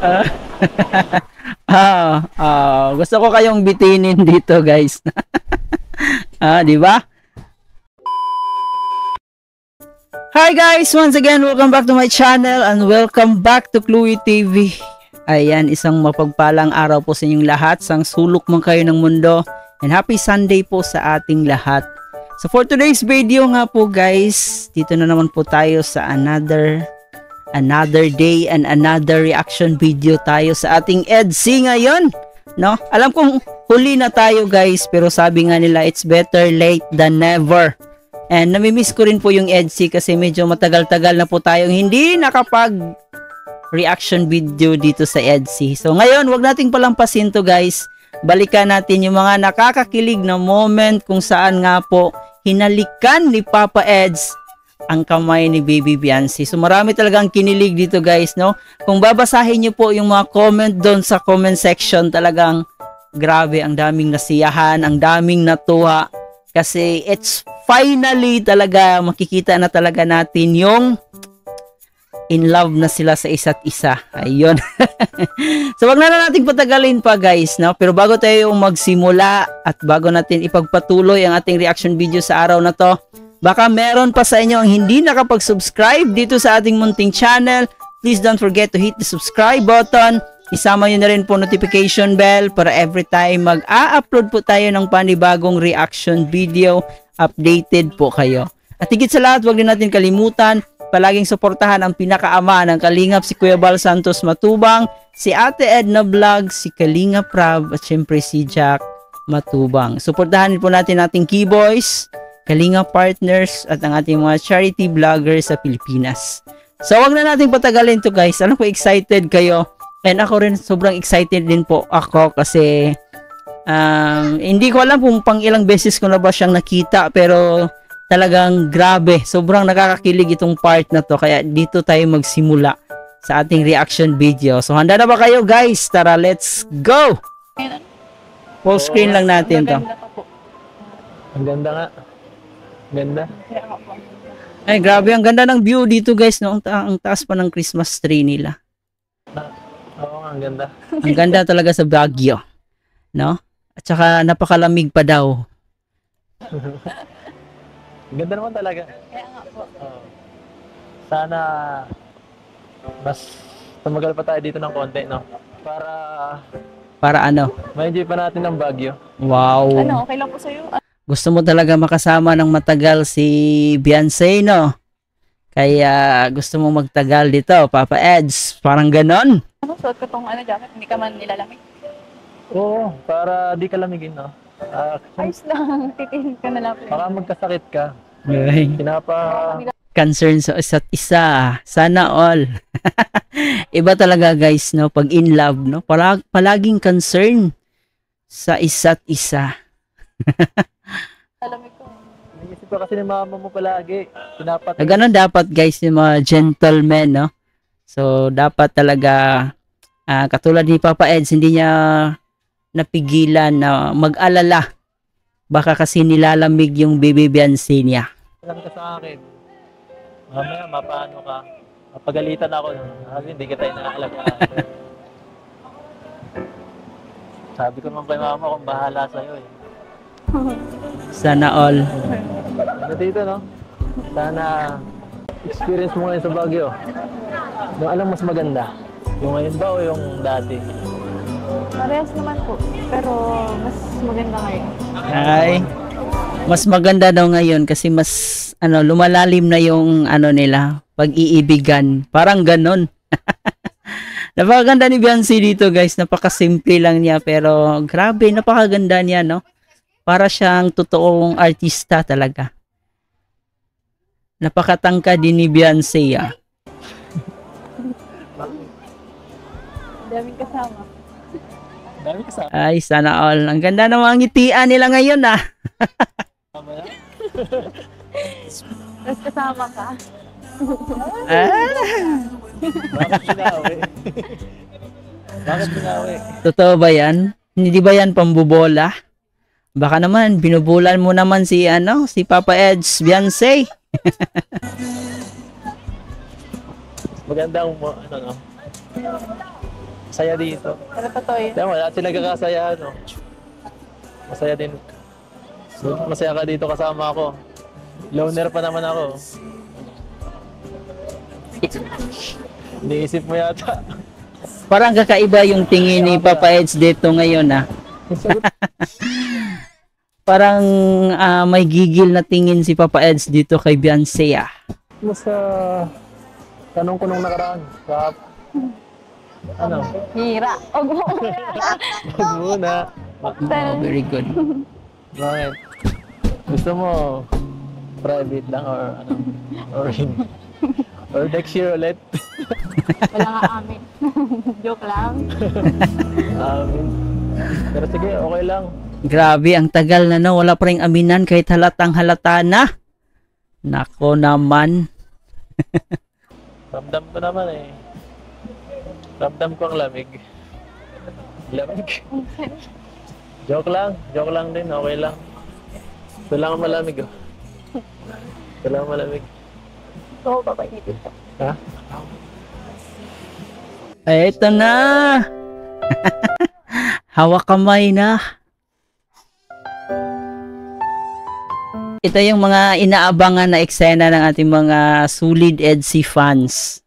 Ah, gusto ko kayong bitinin dito, guys. Di ba? Hi guys, once again, welcome back to my channel and welcome back to Chloe TV. Ayan, isang mapagpalang araw po sa inyong lahat, sang sulok man kayo ng mundo, and happy Sunday po sa ating lahat. So for today's video nga po guys, dito na naman po tayo sa another day and another reaction video tayo sa ating EDC ngayon, no? Alam kong huli na tayo guys, pero sabi nga nila it's better late than never. And namimiss ko rin po yung EDC kasi medyo matagal-tagal na po tayong hindi nakapag reaction video dito sa EDC. So ngayon, wag nating palampasin to guys. Balikan natin yung mga nakakakilig na moment kung saan nga po hinalikan ni Papa Eds ang kamay ni Baby Beyonce. So marami talagang kinilig dito guys, no? Kung babasahin niyo po yung mga comment doon sa comment section, talagang grabe, ang daming nasiyahan, ang daming natuwa. Kasi it's finally talaga, makikita na talaga natin yung in love na sila sa isa't isa. Ayun. So wag na natin patagalin pa guys, no? Pero bago tayo magsimula at bago natin ipagpatuloy ang ating reaction video sa araw na to, baka meron pa sa inyo ang hindi nakapag-subscribe dito sa ating munting channel. Please don't forget to hit the subscribe button. Isama nyo na rin po notification bell para every time mag-a-upload po tayo ng panibagong reaction video, updated po kayo. At higit sa lahat, huwag din natin kalimutan, palaging suportahan ang pinakaama ng Kalingap, si Kuya Bal Santos Matubang, si Ate Edna Vlog, si Kalingap Rab, at syempre si Jack Matubang. Suportahan din po natin ating Keyboys, Kalingap Partners, at ang ating mga charity vloggers sa Pilipinas. So wag na natin patagalin to guys. Alam ko excited kayo. And ako rin sobrang excited din po ako kasi hindi ko alam kung pang ilang beses ko na ba siyang nakita, pero talagang grabe, sobrang nakakakilig itong part na to, kaya dito tayo magsimula sa ating reaction video. So handa na ba kayo guys? Tara, let's go! Full screen lang natin to. Ang ganda nga. Ganda. Ay grabe, ang ganda ng view dito guys, no? Ang taas pa ng Christmas tree nila. Oo, ang ganda. Ang ganda talaga sa Baguio, no? At saka napakalamig pa daw. Ganda naman talaga. Kaya nga po. Sana mas tumagal pa tayo dito ng konti, no? Para ano? Ma-enjoy pa natin ang Baguio. Wow. Ano, okay lang po sa'yo? Gusto mo talaga makasama ng matagal si Beyonce, no? Kaya gusto mo magtagal dito, Papa Eds. Parang ganon. Ano, suot ko tong jacket, hindi ka man nilalamig. Oo, para di ka lamigin, no? Ayos lang, titingin ka na lang. Baka magkasakit ka. Ay, concern sa isa't isa. Sana all. Iba talaga guys, no? Pag in love, no? Palaging concern sa isa't isa. Alam ko. Naisip ka kasi ni mama mo palagi. Ganun dapat guys, yung mga gentlemen, no? So, dapat talaga, katulad ni Papa Eds, hindi niya napigilan na mag-alala. Baka kasi nilalamig yung Baby Beyonce niya. Alam ka sa akin. Mamaya, mapaano ka. Mapagalitan ako. Sabi, hindi kita inaalagaan. Sabi ko naman kay mama kung bahala sa'yo eh. Sana all. Ano dito, no? Sana experience mo ngayon sa Baguio. Yung alam mas maganda. Yung ngayon ba o yung dati? Parehas naman po, pero mas maganda ngayon. Ay, mas maganda daw ngayon kasi mas lumalalim na yung nila, pag-iibigan. Parang ganon. Napakaganda ni Beyonce dito guys, napakasimple lang niya pero grabe, napakaganda niya, no? Para siyang totoong artista talaga. Napakatangka din ni Beyonce, Daming kasama. Dami kasama. Ay, sana all. Ang ganda ng mga ngitian nila ngayon, Mamaya. Tapos kasama ka. Bakit pinawi? Bakit pinawi? Totoo ba yan? Hindi ba yan pambubola? Baka naman, binubulan mo naman si Papa Eds Beyonce. Maganda ang no? Saya dito. Pero totoo yun. Kaya wala sila nagkakasaya, no? Masaya din. Masaya ka dito kasama ako. Loner pa naman ako. Iniisip mo yata. Parang kakaiba yung tingin ni Papa Eds dito ngayon, ah. Parang may gigil na tingin si Papa Eds dito kay Beyonce, ah. Mas tanong ko nung nakaraan. Ano? Hira. Huwag mo. Wag muna. Oh, very good. Bakit? Gusto mo private lang or ano? Or next year ulit? Wala nga amin. Joke lang. Pero sige, okay lang. Grabe, ang tagal na, no? Wala pa rin aminan kahit halatang halata na. Nako naman. Ramdam ko naman eh. Ramdam ko ang lamig. Lamig. Joke lang din, okay lang. Ito lang ang malamig oh. Ito lang ang malamig. Oo, babay dito. Ha? Ay, ito na. Hawak kamay na. Ito yung mga inaabangan na eksena ng ating mga Solid EDC fans.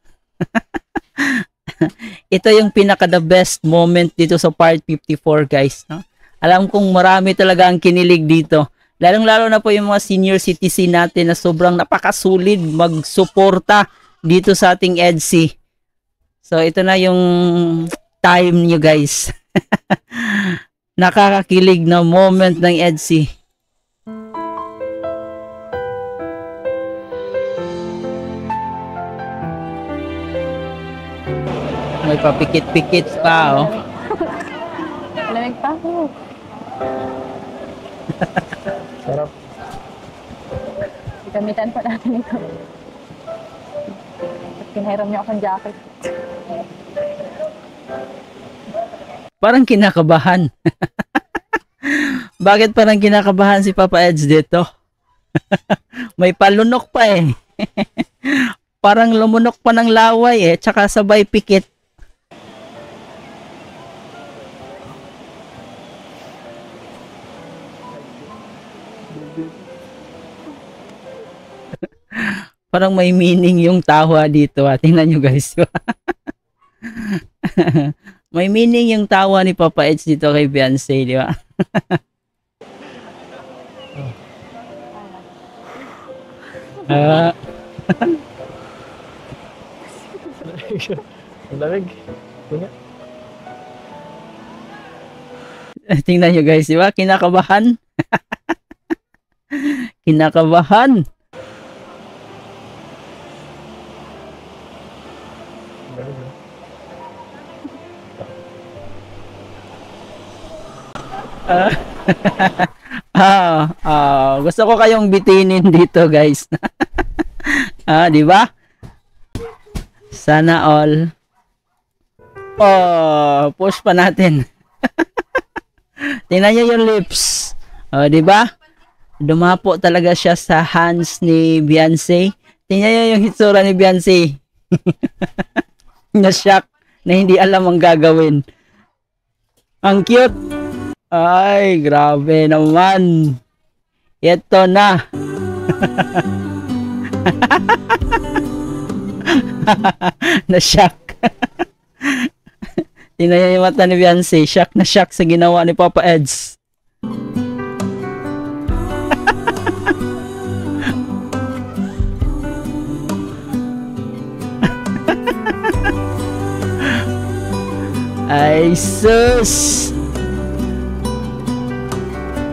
Ito yung pinaka the best moment dito sa part 54, guys, no? Alam kong marami talaga ang kinilig dito. Lalong-lalo na po yung mga senior citizen natin na sobrang napakasulit magsuporta dito sa ating EDC. So ito na yung time nyo, guys. Nakakakilig na moment ng EDC. May papikit-pikit pa, oh. Lamig pa ako. Sarap. Gamitan pa natin ito. At kinahiram niyo akong jacket. Parang kinakabahan. Bakit parang kinakabahan si Papa Eds dito? May palunok pa eh. Parang lumunok pa ng laway eh, tsaka sabay pikit. Parang may meaning yung tawa dito. Tingnan nyo, guys. May meaning yung tawa ni Papa Eds dito kay Beyonce, di ba? Ang lamig. Punya. Tingnan nyo, guys, di ba? Kinakabahan. Kinakabahan. Gusto ko kayong bitinin dito, guys. Di ba? Sana all. Oh, push pa natin. Tingnan niyo yung lips. Di ba? Dumapo talaga siya sa hands ni Beyonce. Tingnan niyo yung hitsura ni Beyonce. Na-shock na hindi alam ang gagawin. Ang cute. Ay, grabe naman. Ito na. Na-shock. Tingnan niyo yung mata ni Beyonce. Shock na shock sa ginawa ni Papa Eds. Ay, sus!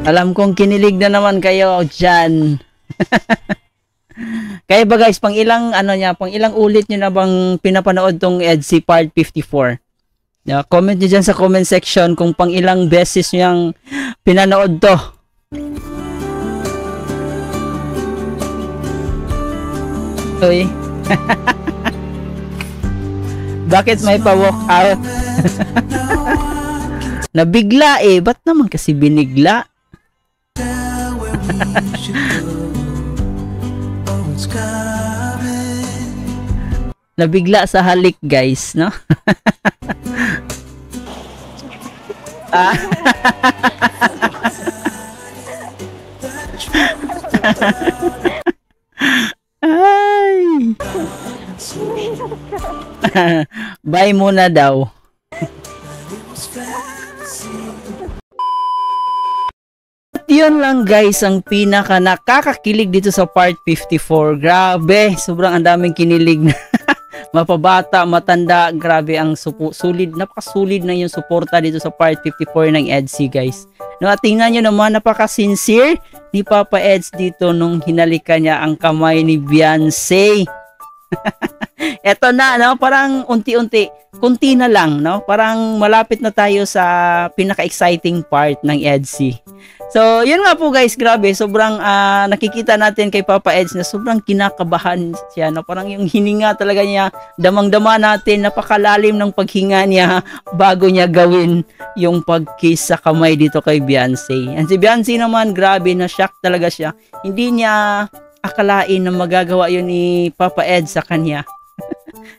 Alam kong kinilig na naman kayo dyan. Kaya ba, guys, pang ilang ulit nyo na bang pinapanood tong EDC Part 54? Comment nyo dyan sa comment section kung pang ilang beses nyo yung pinanood to. Uy. Bakit may pa-walk out? Nabigla eh. Ba't naman kasi binigla? Nabigla sa halik, guys, no? Ah. Ay. Bye muna daw. At yun lang guys ang pinaka nakakakilig dito sa part 54. Grabe, sobrang ang daming kinilig na. Mapabata, matanda, grabe ang sulit, napakasulit na yung suporta dito sa part 54 ng EDC guys. No, at tingnan nyo naman, napaka-sincere ni Papa Eds dito nung hinalikan niya ang kamay ni Beyonce. Eto na, no? Parang unti-unti, kunti na lang, no? Parang malapit na tayo sa pinaka-exciting part ng EDC. So, yun nga po guys, grabe, sobrang nakikita natin kay Papa Eds na sobrang kinakabahan siya, no? Parang yung hininga talaga niya, damang-dama natin, napakalalim ng paghinga niya bago niya gawin yung pag-kiss sa kamay dito kay Beyonce. And si Beyonce naman, grabe, na-shock talaga siya. Hindi niya akalain na magagawa yun ni Papa Eds sa kanya.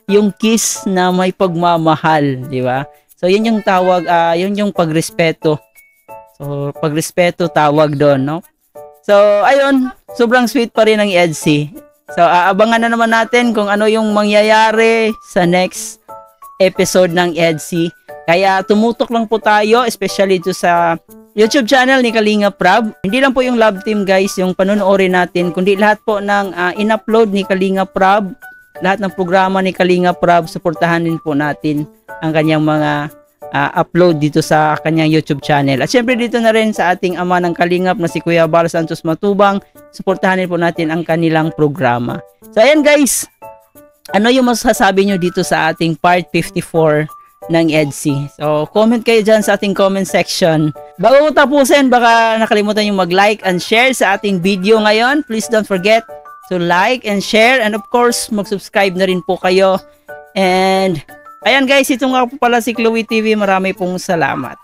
Yung kiss na may pagmamahal, di ba? So, yun yung tawag, yun yung pagrespeto. So, pagrespeto tawag doon, no? So, ayun, sobrang sweet pa rin ng EDC. So, aabangan na naman natin kung ano yung mangyayari sa next episode ng EDC. Kaya tumutok lang po tayo, especially to sa YouTube channel ni Kalinga Prab. Hindi lang po yung Love Team guys, yung panonoorin natin, kundi lahat po ng in-upload ni Kalinga Prab, lahat ng programa ni Kalinga Prab, suportahan din po natin ang kanyang mga upload dito sa kanyang YouTube channel. At syempre dito na rin sa ating ama ng Kalingap na si Kuya Bal Santos Matubang, suportahan din po natin ang kanilang programa. So ayan guys, ano yung masasabi nyo dito sa ating part 54 ng EDC? So comment kayo dyan sa ating comment section. Bago ko tapusin, baka nakalimutan yung mag-like and share sa ating video ngayon. Please don't forget to like and share, and of course mag-subscribe na rin po kayo. And ayan guys, ito nga po pala si Chloe TV. Marami pong salamat.